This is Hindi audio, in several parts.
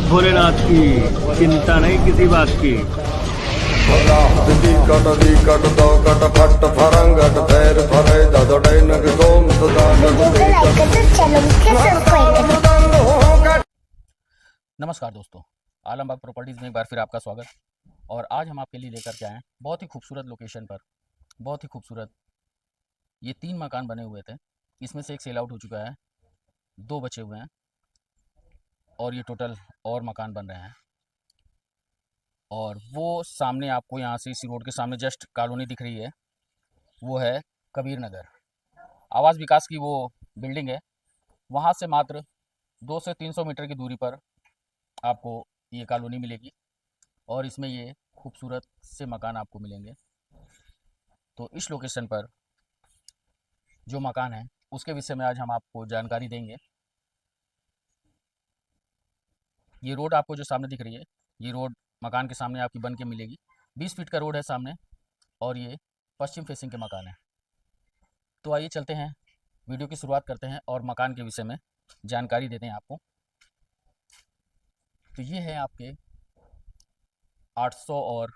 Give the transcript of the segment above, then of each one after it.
भोलेनाथ की चिंता नहीं किसी बात की। नमस्कार दोस्तों, आलमबाग प्रॉपर्टीज़ में एक बार फिर आपका स्वागत। और आज हम आपके लिए लेकर के आए हैं बहुत ही खूबसूरत लोकेशन पर, बहुत ही खूबसूरत ये 3 मकान बने हुए थे। इसमें से एक सेल आउट हो चुका है, 2 बचे हुए हैं और ये टोटल और मकान बन रहे हैं। और वो सामने आपको यहाँ से इसी रोड के सामने जस्ट कॉलोनी दिख रही है, वो है कबीर नगर। आवास विकास की वो बिल्डिंग है, वहाँ से मात्र 200 से 300 मीटर की दूरी पर आपको ये कॉलोनी मिलेगी और इसमें ये खूबसूरत से मकान आपको मिलेंगे। तो इस लोकेशन पर जो मकान है उसके विषय में आज हम आपको जानकारी देंगे। ये रोड आपको जो सामने दिख रही है, ये रोड मकान के सामने आपकी बन के मिलेगी। 20 फीट का रोड है सामने और ये पश्चिम फेसिंग के मकान है। तो आइए चलते हैं, वीडियो की शुरुआत करते हैं और मकान के विषय में जानकारी देते हैं आपको। तो ये है आपके 800 और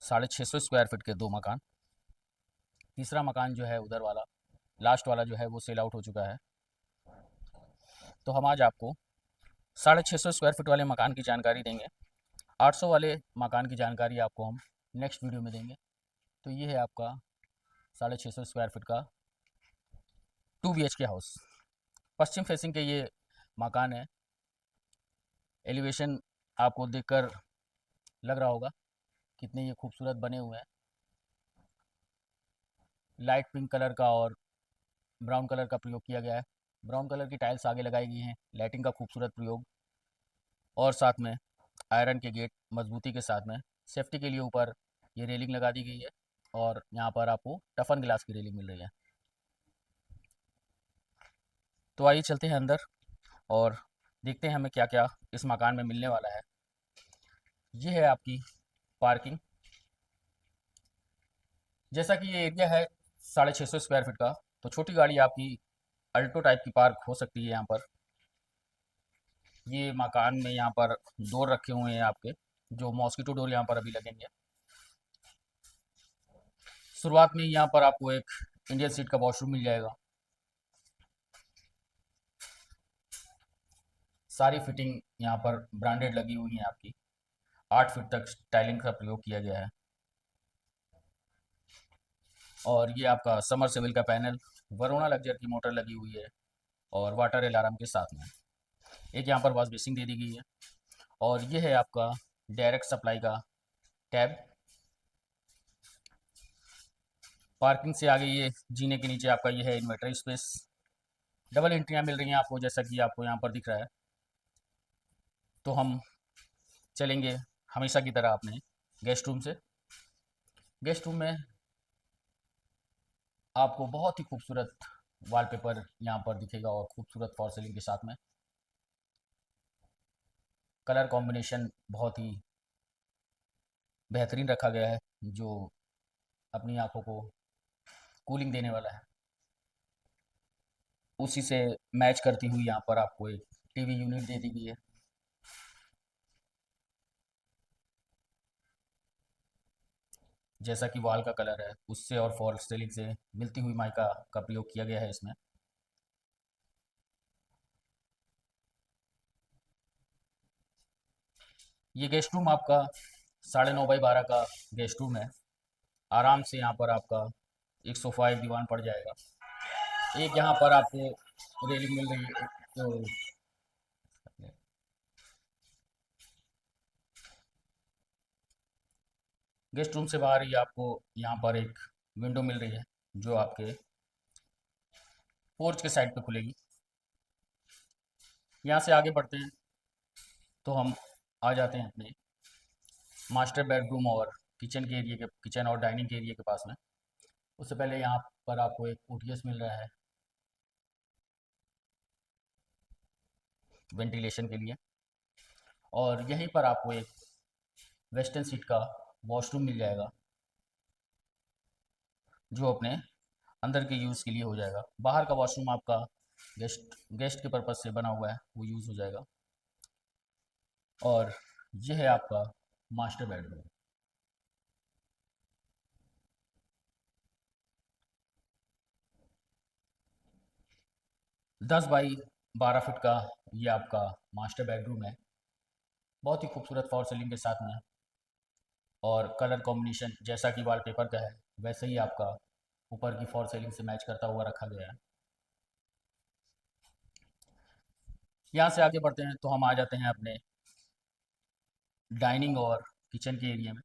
650 स्क्वायर फीट के 2 मकान। तीसरा मकान जो है उधर वाला लास्ट वाला जो है वो सेल आउट हो चुका है। तो हम आज आपको 650 स्क्वायर फीट वाले मकान की जानकारी देंगे। 800 वाले मकान की जानकारी आपको हम नेक्स्ट वीडियो में देंगे। तो ये है आपका 650 स्क्वायर फीट का 2 BHK हाउस। पश्चिम फेसिंग के ये मकान है। एलिवेशन आपको देखकर लग रहा होगा कितने ये खूबसूरत बने हुए हैं। लाइट पिंक कलर का और ब्राउन कलर का प्रयोग किया गया है। ब्राउन कलर की टाइल्स आगे लगाई गई हैं, लाइटिंग का खूबसूरत प्रयोग और साथ में आयरन के गेट मजबूती के साथ में सेफ्टी के लिए ऊपर ये रेलिंग लगा दी गई है और यहाँ पर आपको टफन ग्लास की रेलिंग मिल रही है। तो आइए चलते हैं अंदर और देखते हैं हमें क्या क्या इस मकान में मिलने वाला है। ये है आपकी पार्किंग। जैसा कि ये एरिया है 650 स्क्वायर फीट का, तो छोटी गाड़ी आपकी अल्टो टाइप की पार्क हो सकती है यहाँ पर। ये मकान में यहाँ पर डोर रखे हुए हैं आपके, जो मॉस्किटो डोर यहाँ पर अभी लगेंगे। शुरुआत में यहाँ पर आपको एक इंडियन सीट का वॉशरूम मिल जाएगा। सारी फिटिंग यहाँ पर ब्रांडेड लगी हुई है आपकी। 8 फीट तक टाइलिंग का प्रयोग किया गया है। और ये आपका समरसेबल का पैनल, वरुणा लग्जर की मोटर लगी हुई है और वाटर अलार्म के साथ में एक यहाँ पर वॉश बेसिंग दे दी गई है। और ये है आपका डायरेक्ट सप्लाई का टैब। पार्किंग से आगे ये जीने के नीचे आपका ये है इन्वर्टर स्पेस। डबल एंट्रियाँ मिल रही हैं आपको, जैसा कि आपको यहाँ पर दिख रहा है। तो हम चलेंगे हमेशा की तरह अपने गेस्ट रूम से। गेस्ट रूम में आपको बहुत ही खूबसूरत वॉलपेपर यहाँ पर दिखेगा और खूबसूरत फॉर सीलिंग के साथ में कलर कॉम्बिनेशन बहुत ही बेहतरीन रखा गया है, जो अपनी आंखों को कूलिंग देने वाला है। उसी से मैच करती हुई यहाँ पर आपको एक टीवी यूनिट दे दी गई है। जैसा कि वॉल का कलर है उससे और फॉल सीलिंग से मिलती हुई माइका का प्रयोग किया गया है इसमें। ये गेस्ट रूम आपका 9.5 बाई 12 का गेस्ट रूम है। आराम से यहाँ पर आपका एक सोफा एक दीवान पड़ जाएगा। एक यहाँ पर आपको रेलिंग मिल रही है। तो गेस्ट रूम से बाहर ही आपको यहाँ पर एक विंडो मिल रही है, जो आपके पोर्च के साइड पे खुलेगी। यहाँ से आगे बढ़ते हैं तो हम आ जाते हैं अपने मास्टर बेडरूम और किचन और डाइनिंग के एरिया के पास में। उससे पहले यहाँ पर आपको एक ओटीएस मिल रहा है वेंटिलेशन के लिए, और यहीं पर आपको एक वेस्टर्न सीट का वॉशरूम मिल जाएगा जो अपने अंदर के यूज़ के लिए हो जाएगा। बाहर का वॉशरूम आपका गेस्ट गेस्ट के पर्पज़ से बना हुआ है, वो यूज़ हो जाएगा। और यह है आपका मास्टर बेडरूम। 10 बाई 12 फीट का ये आपका मास्टर बेडरूम है, बहुत ही खूबसूरत फॉर सीलिंग के साथ में। और कलर कॉम्बिनेशन जैसा कि वॉलपेपर का है वैसे ही आपका ऊपर की फॉर सीलिंग से मैच करता हुआ रखा गया है। यहाँ से आगे बढ़ते हैं तो हम आ जाते हैं अपने डाइनिंग और किचन के एरिया में।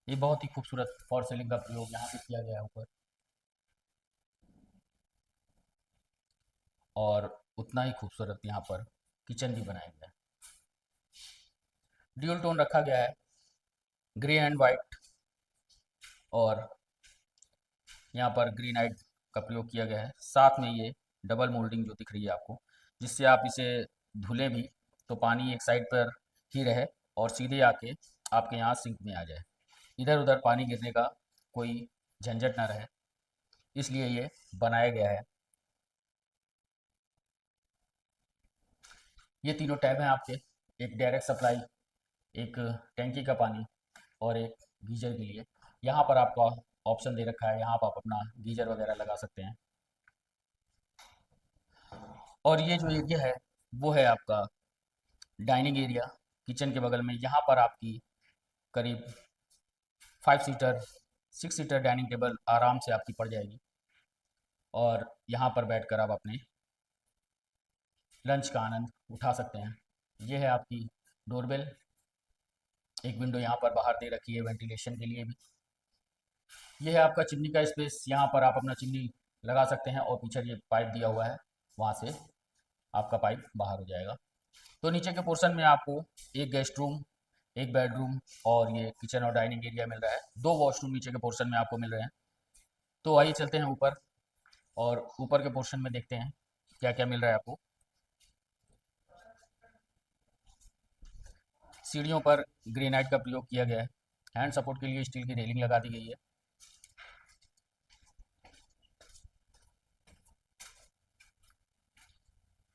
ये बहुत ही खूबसूरत फॉर सीलिंग का प्रयोग यहाँ पे किया गया है ऊपर, और उतना ही खूबसूरत यहाँ पर किचन भी बनाया गया है। ड्यूल टोन रखा गया है, ग्रे एंड वाइट, और यहाँ पर ग्रेनाइट का प्रयोग किया गया है। साथ में ये डबल मोल्डिंग जो दिख रही है आपको, जिससे आप इसे धुलें भी तो पानी एक साइड पर ही रहे और सीधे आके आपके यहाँ सिंक में आ जाए, इधर उधर पानी गिरने का कोई झंझट ना रहे, इसलिए ये बनाया गया है। ये तीनों टैब हैं आपके, एक डायरेक्ट सप्लाई, एक टैंकी का पानी, और एक गीजर के लिए। यहाँ पर आपका ऑप्शन दे रखा है, यहाँ पर आप अपना गीजर वगैरह लगा सकते हैं। और ये जो एरिया है वो है आपका डाइनिंग एरिया। किचन के बगल में यहाँ पर आपकी करीब 5 सीटर 6 सीटर डाइनिंग टेबल आराम से आपकी पड़ जाएगी, और यहाँ पर बैठकर आप अपने लंच का आनंद उठा सकते हैं। ये है आपकी डोरबेल, एक विंडो यहाँ पर बाहर दे रखी है वेंटिलेशन के लिए भी। ये है आपका चिमनी का स्पेस, यहाँ पर आप अपना चिमनी लगा सकते हैं, और पीछे ये पाइप दिया हुआ है, वहाँ से आपका पाइप बाहर हो जाएगा। तो नीचे के पोर्शन में आपको एक गेस्ट रूम, एक बेडरूम और ये किचन और डाइनिंग एरिया मिल रहा है। 2 वॉशरूम नीचे के पोर्शन में आपको मिल रहे हैं। तो आइए चलते हैं ऊपर, और ऊपर के पोर्शन में देखते हैं क्या क्या मिल रहा है आपको। सीढ़ियों पर ग्रेनाइट का प्रयोग किया गया है, हैंड सपोर्ट के लिए स्टील की रेलिंग लगा दी गई है।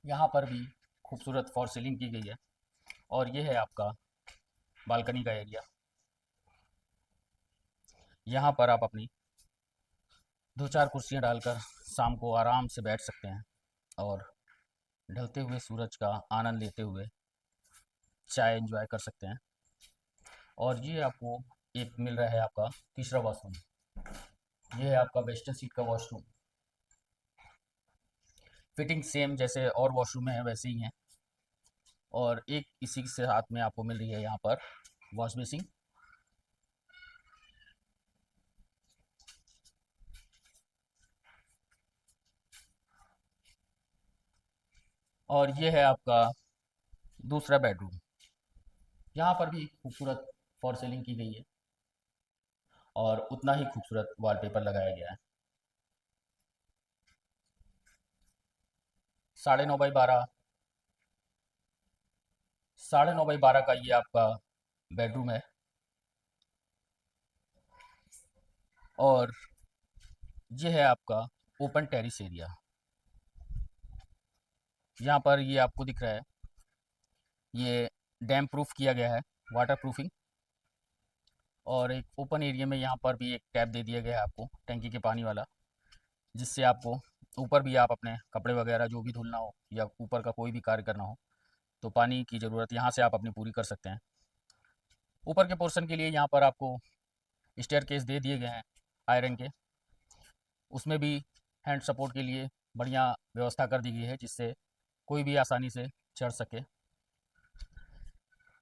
यहाँ पर भी खूबसूरत फॉर सीलिंग की गई है, और ये है आपका बालकनी का एरिया। यहाँ पर आप अपनी 2-4 कुर्सियाँ डालकर शाम को आराम से बैठ सकते हैं और ढलते हुए सूरज का आनंद लेते हुए चाय एंजॉय कर सकते हैं। और ये आपको एक मिल रहा है आपका तीसरा वॉशरूम। ये है आपका वेस्टर्न सीट का वॉशरूम। फिटिंग सेम जैसे और वॉशरूम में है वैसे ही है, और एक इसी के साथ में आपको मिल रही है यहाँ पर वॉश बेसिन। और ये है आपका दूसरा बेडरूम। यहाँ पर भी खूबसूरत फॉर सीलिंग की गई है, और उतना ही खूबसूरत वॉलपेपर लगाया गया है। 9.5 बाई 12 9.5 बाई 12 का ये आपका बेडरूम है। और ये है आपका ओपन टेरिस एरिया। यहाँ पर ये आपको दिख रहा है, ये डैम प्रूफ किया गया है, वाटर प्रूफिंग। और एक ओपन एरिया में यहाँ पर भी एक टैप दे दिया गया है आपको टंकी के पानी वाला, जिससे आपको ऊपर भी आप अपने कपड़े वगैरह जो भी धुलना हो या ऊपर का कोई भी कार्य करना हो तो पानी की ज़रूरत यहाँ से आप अपनी पूरी कर सकते हैं। ऊपर के पोर्शन के लिए यहाँ पर आपको स्टेयर केस दे दिए गए हैं आयरन के, उसमें भी हैंड सपोर्ट के लिए बढ़िया व्यवस्था कर दी गई है, जिससे कोई भी आसानी से चढ़ सके।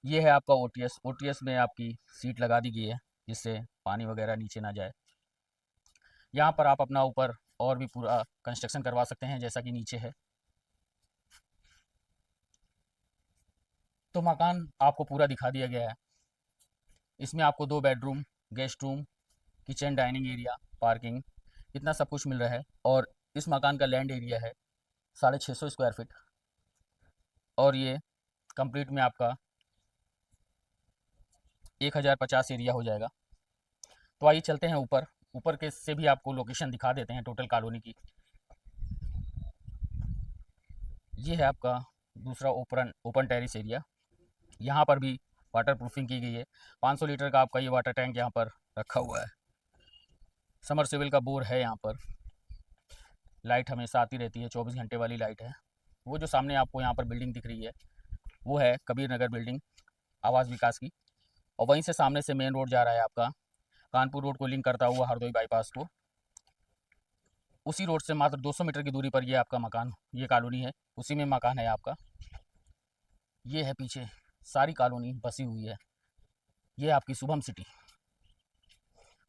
ये है आपका ओटीएस। ओटीएस में आपकी सीट लगा दी गई है, जिससे पानी वगैरह नीचे ना जाए। यहाँ पर आप अपना ऊपर और भी पूरा कंस्ट्रक्शन करवा सकते हैं जैसा कि नीचे है। तो मकान आपको पूरा दिखा दिया गया है। इसमें आपको 2 bedroom, guest room, kitchen, dining area, parking, इतना सब कुछ मिल रहा है। और इस मकान का लैंड एरिया है 650 स्क्वायर फीट, और ये कंप्लीट में आपका 1050 एरिया हो जाएगा। तो आइए चलते हैं ऊपर। ऊपर के से भी आपको लोकेशन दिखा देते हैं टोटल कॉलोनी की। ये है आपका दूसरा ओपन ओपन टेरिस एरिया। यहाँ पर भी वाटर प्रूफिंग की गई है। 500 लीटर का आपका ये वाटर टैंक यहाँ पर रखा हुआ है। समरसेबल का बोर है यहाँ पर। लाइट हमेशा आती रहती है, 24 घंटे वाली लाइट है। वो जो सामने आपको यहाँ पर बिल्डिंग दिख रही है वो है कबीर नगर बिल्डिंग, आवास विकास की। और वहीं से सामने से मेन रोड जा रहा है आपका कानपुर रोड को लिंक करता हुआ हरदोई बाईपास को। उसी रोड से मात्र 200 मीटर की दूरी पर ये आपका मकान, ये कॉलोनी है, उसी में मकान है आपका। ये है पीछे सारी कॉलोनी बसी हुई है। ये आपकी शुभम सिटी,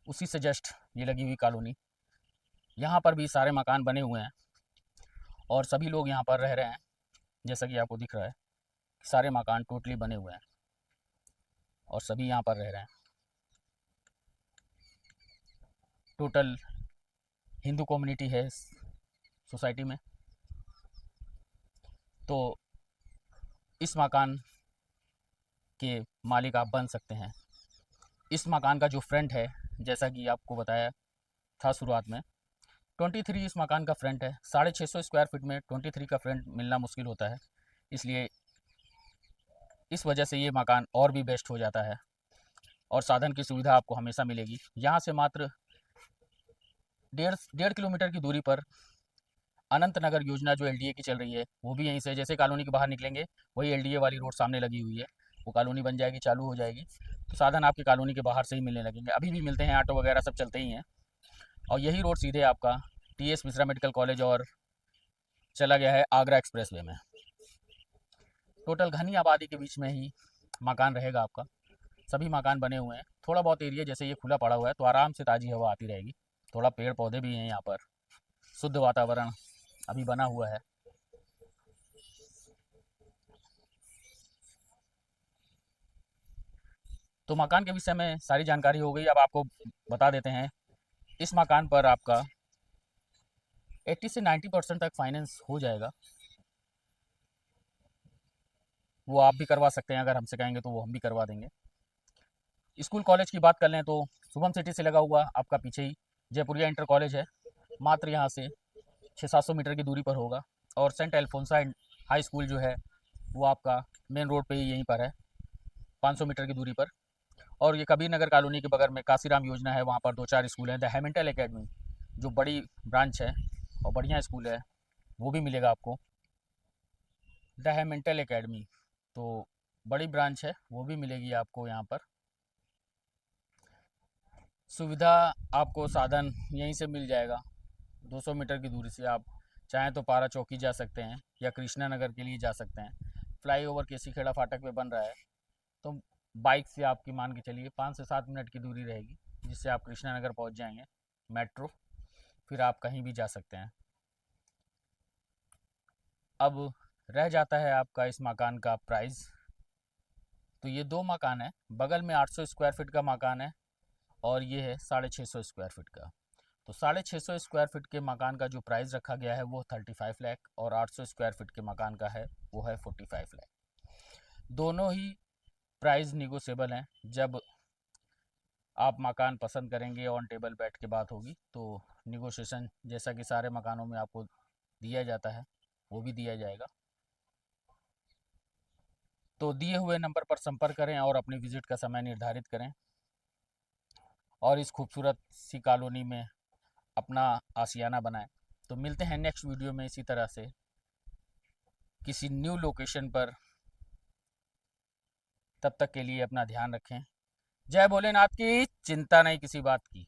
उसी से जस्ट ये लगी हुई कॉलोनी। यहाँ पर भी सारे मकान बने हुए हैं और सभी लोग यहाँ पर रह रहे हैं। जैसा कि आपको दिख रहा है सारे मकान टोटली बने हुए हैं और सभी यहाँ पर रह रहे हैं। टोटल हिंदू कम्युनिटी है सोसाइटी में। तो इस मकान के मालिक आप बन सकते हैं। इस मकान का जो फ्रंट है, जैसा कि आपको बताया था शुरुआत में, 23 इस मकान का फ्रंट है। 650 स्क्वायर फीट में 23 का फ्रंट मिलना मुश्किल होता है, इसलिए इस वजह से ये मकान और भी बेस्ट हो जाता है। और साधन की सुविधा आपको हमेशा मिलेगी। यहाँ से मात्र 1.5 किलोमीटर की दूरी पर अनंत नगर योजना जो एलडीए की चल रही है वो भी यहीं से, जैसे कॉलोनी के बाहर निकलेंगे वही एलडीए वाली रोड सामने लगी हुई है। वो कॉलोनी बन जाएगी, चालू हो जाएगी, तो साधन आपकी कॉलोनी के बाहर से ही मिलने लगेंगे। अभी भी मिलते हैं, ऑटो वगैरह सब चलते ही हैं। और यही रोड सीधे आपका टीएस मिश्रा मेडिकल कॉलेज और चला गया है आगरा एक्सप्रेसवे में। टोटल घनी आबादी के बीच में ही मकान रहेगा आपका। सभी मकान बने हुए हैं। थोड़ा बहुत एरिया जैसे ये खुला पड़ा हुआ है तो आराम से ताज़ी हवा आती रहेगी। थोड़ा पेड़ पौधे भी हैं यहाँ पर, शुद्ध वातावरण अभी बना हुआ है। तो मकान के विषय में सारी जानकारी हो गई। अब आपको बता देते हैं इस मकान पर आपका 80 से 90% तक फाइनेंस हो जाएगा। वो आप भी करवा सकते हैं, अगर हमसे कहेंगे तो वो हम भी करवा देंगे। स्कूल कॉलेज की बात कर लें तो शुभम सिटी से लगा हुआ आपका पीछे ही जयपुरिया इंटर कॉलेज है, मात्र यहाँ से 600-700 मीटर की दूरी पर होगा। और सेंट एल्फोंसा हाई स्कूल जो है वो आपका मेन रोड पे ही यहीं पर है, 500 मीटर की दूरी पर। और ये कबीर नगर कॉलोनी के बगल में काशीराम योजना है, वहाँ पर 2-4 स्कूल हैं। द हेमेंटल एकेडमी जो बड़ी ब्रांच है और बढ़िया स्कूल है, वो भी मिलेगा आपको। द हेमेंटल एकेडमी तो बड़ी ब्रांच है, वो भी मिलेगी आपको यहाँ पर। सुविधा आपको साधन यहीं से मिल जाएगा। 200 मीटर की दूरी से आप चाहें तो पारा चौकी जा सकते हैं या कृष्णा नगर के लिए जा सकते हैं। फ्लाईओवर केसी खेड़ा फाटक पे बन रहा है, तो बाइक से आपकी मान के चलिए 5 से 7 मिनट की दूरी रहेगी, जिससे आप कृष्णा नगर पहुँच जाएंगे मेट्रो। फिर आप कहीं भी जा सकते हैं। अब रह जाता है आपका इस मकान का प्राइस। तो ये 2 मकान है, बगल में 800 स्क्वायर फीट का मकान है और ये है 650 स्क्वायर फीट का। तो 650 स्क्वायर फीट के मकान का जो प्राइस रखा गया है वो 35 लाख, और 800 स्क्वायर फीट के मकान का है वो है 45 लाख। दोनों ही प्राइस निगोशिएबल हैं। जब आप मकान पसंद करेंगे, ऑन टेबल बैठ के बात होगी, तो निगोशिएशन जैसा कि सारे मकानों में आपको दिया जाता है वो भी दिया जाएगा। तो दिए हुए नंबर पर संपर्क करें और अपनी विजिट का समय निर्धारित करें और इस खूबसूरत सी कॉलोनी में अपना आशियाना बनाएं। तो मिलते हैं नेक्स्ट वीडियो में इसी तरह से किसी न्यू लोकेशन पर। तब तक के लिए अपना ध्यान रखें। जय भोलेनाथ की, चिंता नहीं किसी बात की।